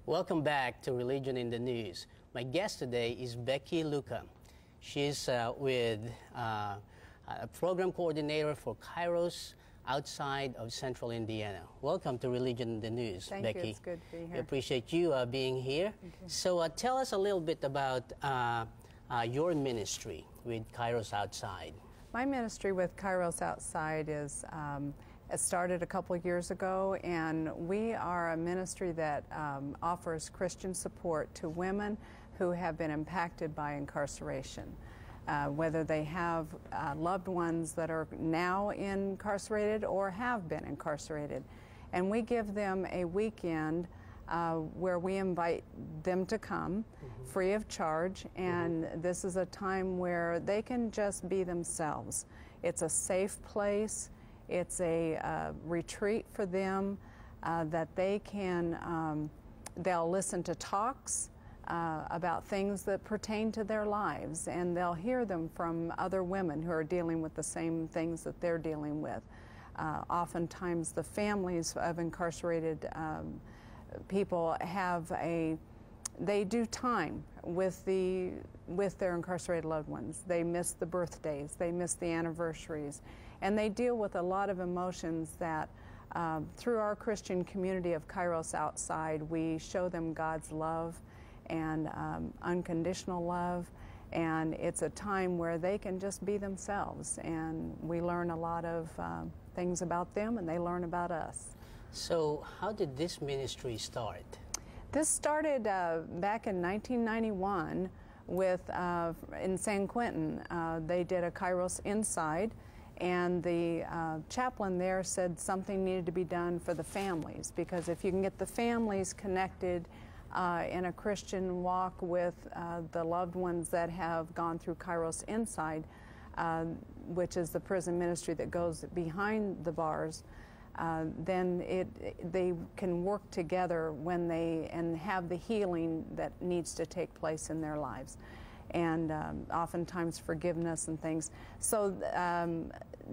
Welcome back to Religion in the News. My guest today is Becky Luca. She's a program coordinator for Kairos outside of Central Indiana. Welcome to Religion in the News, Thank Becky. you. It's good to be here. We appreciate you being here. So tell us a little bit about your ministry with Kairos Outside. My ministry with Kairos Outside is it started a couple of years ago, and we are a ministry that offers Christian support to women who have been impacted by incarceration. Whether they have loved ones that are now incarcerated or have been incarcerated. And we give them a weekend where we invite them to come free of charge, and this is a time where they can just be themselves. It's a safe place. It's a retreat for them that they can, they'll listen to talks about things that pertain to their lives, and they'll hear them from other women who are dealing with the same things that they're dealing with. Oftentimes the families of incarcerated people they do time with their incarcerated loved ones. They miss the birthdays, they miss the anniversaries, and they deal with a lot of emotions that through our Christian community of Kairos Outside, we show them God's love and unconditional love, and it's a time where they can just be themselves, and we learn a lot of things about them, and they learn about us. So how did this ministry start? This started back in 1991 with, in San Quentin. They did a Kairos Inside, and the chaplain there said something needed to be done for the families, because if you can get the families connected in a Christian walk with the loved ones that have gone through Kairos Inside, which is the prison ministry that goes behind the bars, then they can work together when and have the healing that needs to take place in their lives, and oftentimes forgiveness and things. So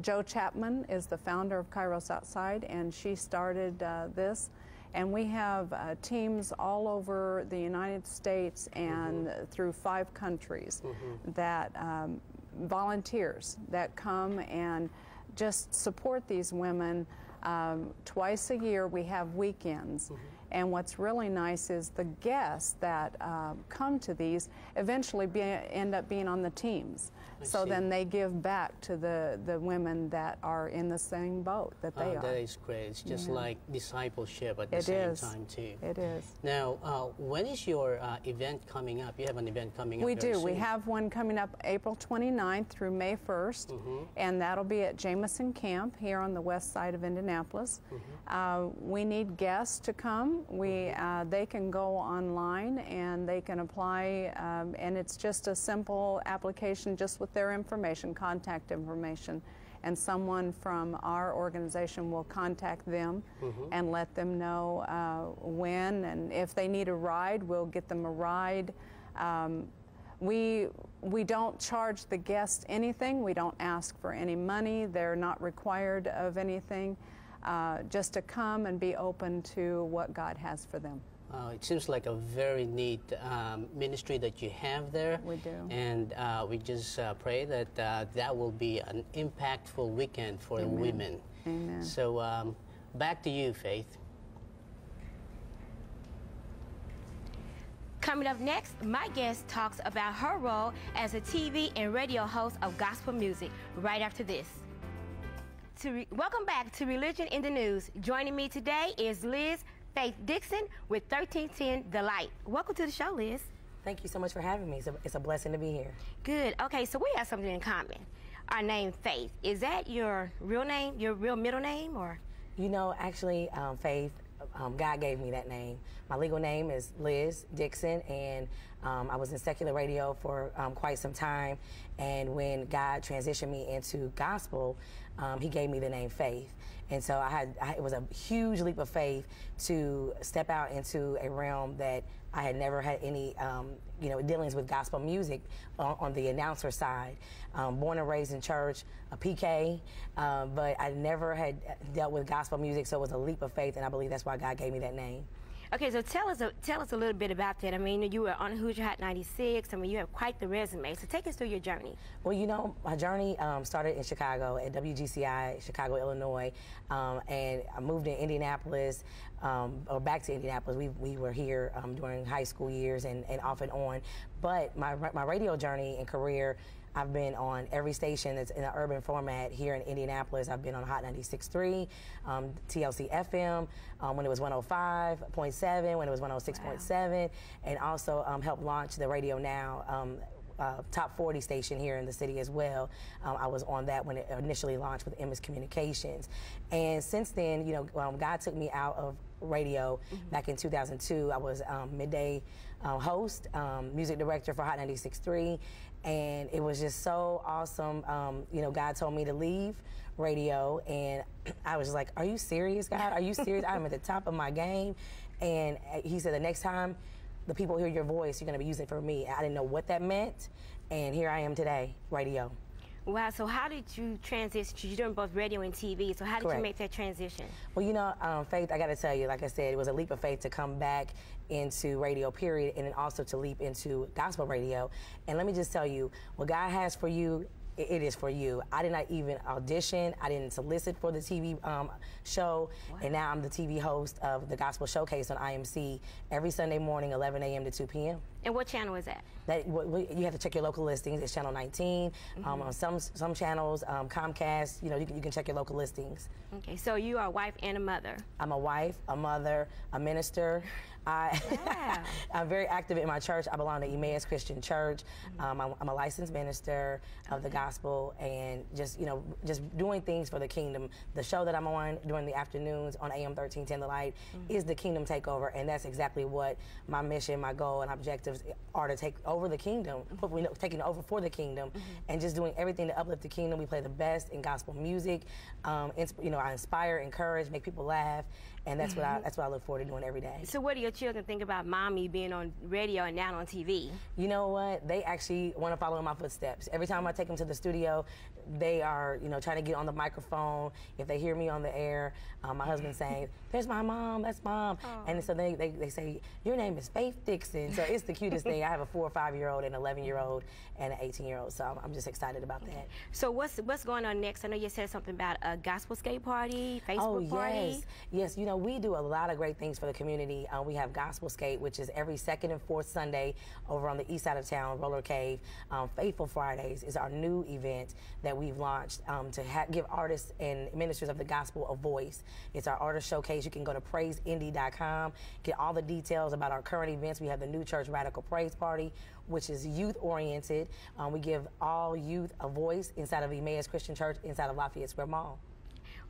Joe Chapman is the founder of Kairos Outside, and she started this. And we have teams all over the United States and through 5 countries that volunteers that come and just support these women. Twice a year we have weekends. And what's really nice is the guests that come to these eventually end up being on the teams. So then they give back to the women that are in the same boat that they are. That is great. It's just like discipleship at the same time too. It is. Now, when is your event coming up? You have an event coming up We very do. soon. We have one coming up April 29th through May 1st, and that'll be at Jameson Camp here on the west side of Indianapolis. We need guests to come. They can go online and they can apply, and it's just a simple application just with their information, contact information, and someone from our organization will contact them and let them know when, and if they need a ride, we'll get them a ride. We don't charge the guests anything. We don't ask for any money. They're not required of anything. Just to come and be open to what God has for them. It seems like a very neat ministry that you have there. We do. And we just pray that that will be an impactful weekend for the women. Amen. So back to you, Faith. Coming up next, my guest talks about her role as a TV and radio host of gospel music right after this. Welcome back to Religion in the News. Joining me today is Liz Faith Dixon with 1310 The Light. Welcome to the show, Liz. Thank you so much for having me. It's a blessing to be here. Good. Okay, so we have something in common. Our name, Faith. Is that your real name, your real middle name, or? You know, actually, Faith, God gave me that name. My legal name is Liz Dixon, and I was in secular radio for quite some time. And when God transitioned me into gospel, he gave me the name Faith. And so it was a huge leap of faith to step out into a realm that I had never had any, dealings with gospel music on the announcer side. Born and raised in church, a PK, but I never had dealt with gospel music, so it was a leap of faith, and I believe that's why God gave me that name. Okay, so tell us a little bit about that. I mean, you were on Hoosier Hot 96. I mean, you have quite the resume. So take us through your journey. Well, you know, my journey started in Chicago at WGCI, Chicago, Illinois, and I moved to Indianapolis, or back to Indianapolis. We were here during high school years and off and on. But my radio journey and career, I've been on every station that's in an urban format here in Indianapolis. I've been on Hot 96.3, TLC FM, when it was 105.7, when it was 106.7, and also helped launch the Radio Now Top 40 station here in the city as well. I was on that when it initially launched with MS Communications. And since then, you know, God took me out of radio back in 2002. I was midday host, music director for Hot 96.3, and it was just so awesome. You know, God told me to leave radio, and I was just like, are you serious, God? Are you serious? I'm at the top of my game. And he said, the next time the people hear your voice, you're going to be using it for me. I didn't know what that meant, and here I am today, radio. Wow, so how did you transition? You're doing both radio and TV, so how did you make that transition? Well, you know, Faith, I got to tell you, like I said, it was a leap of faith to come back into radio, period, and then also to leap into gospel radio. And let me just tell you, what God has for you, it is for you. I did not even audition. I didn't solicit for the TV show. Wow. And now I'm the TV host of the Gospel Showcase on IMC every Sunday morning, 11 a.m. to 2 p.m. And what channel is that? You have to check your local listings. It's channel 19. On some channels, Comcast, you know, you can check your local listings. Okay, so you are a wife and a mother. I'm a wife, a mother, a minister. I'm very active in my church. I belong to Emmaus Christian Church. I'm a licensed minister of the gospel, and just, you know, just doing things for the kingdom. The show that I'm on during the afternoons on AM 1310 The Light is the Kingdom Takeover, and that's exactly what my mission, my goal, and objectives are, to take over the kingdom, taking over for the kingdom, and just doing everything to uplift the kingdom. We play the best in gospel music. You know, I inspire, encourage, make people laugh, and that's what I look forward to doing every day. So what do your children think about mommy being on radio and now on TV? You know what? They actually want to follow in my footsteps. Every time I take them to the studio, they are, you know, trying to get on the microphone. If they hear me on the air, my husband's saying, "There's my mom, that's mom." Oh. And so they say, "Your name is Faith Dixon." So it's the cutest thing. I have a 4- or 5-year-old, an 11-year-old, and an 18-year-old. So I'm just excited about that. So what's going on next? I know you said something about a gospel skate party, Facebook party. Yes. You know, we do a lot of great things for the community. We have Gospel Skate, which is every second and fourth Sunday over on the east side of town, Roller Cave. Faithful Fridays is our new event that we've launched to give artists and ministers of the gospel a voice. It's our artist showcase. You can go to praiseindy.com, get all the details about our current events. We have the New Church Radical Praise Party, which is youth-oriented. We give all youth a voice inside of Emmaus Christian Church, inside of Lafayette Square Mall.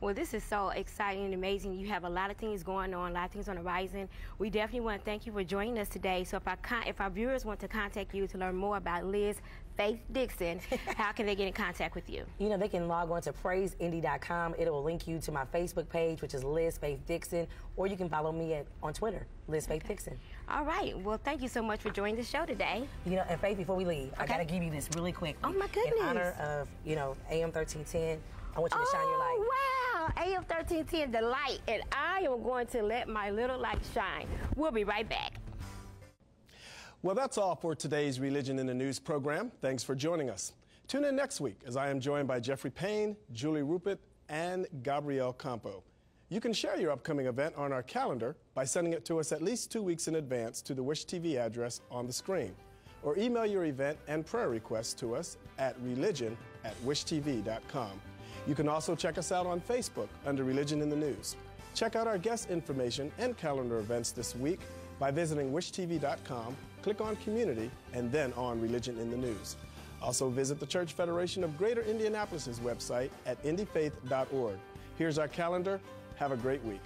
Well, this is so exciting and amazing. You have a lot of things going on, a lot of things on the horizon. We definitely want to thank you for joining us today. So if our viewers want to contact you to learn more about Liz Faith Dixon, how can they get in contact with you? You know, they can log on to praiseindy.com. It will link you to my Facebook page, which is Liz Faith Dixon, or you can follow me on Twitter, Liz Faith Dixon. All right. Well, thank you so much for joining the show today. You know, and Faith, before we leave, I got to give you this really quick. Oh, my goodness. In honor of, you know, AM 1310, I want you to shine your light. Wow. AM 1310, the light. And I am going to let my little light shine. We'll be right back. Well, that's all for today's Religion in the News program. Thanks for joining us. Tune in next week as I am joined by Jeffrey Payne, Julie Rupert, and Gabrielle Campo. You can share your upcoming event on our calendar by sending it to us at least 2 weeks in advance to the Wish TV address on the screen, or email your event and prayer requests to us at religion@wishtv.com. You can also check us out on Facebook under Religion in the News. Check out our guest information and calendar events this week by visiting wishtv.com, click on Community, and then on Religion in the News. Also visit the Church Federation of Greater Indianapolis's website at indyfaith.org. Here's our calendar. Have a great week.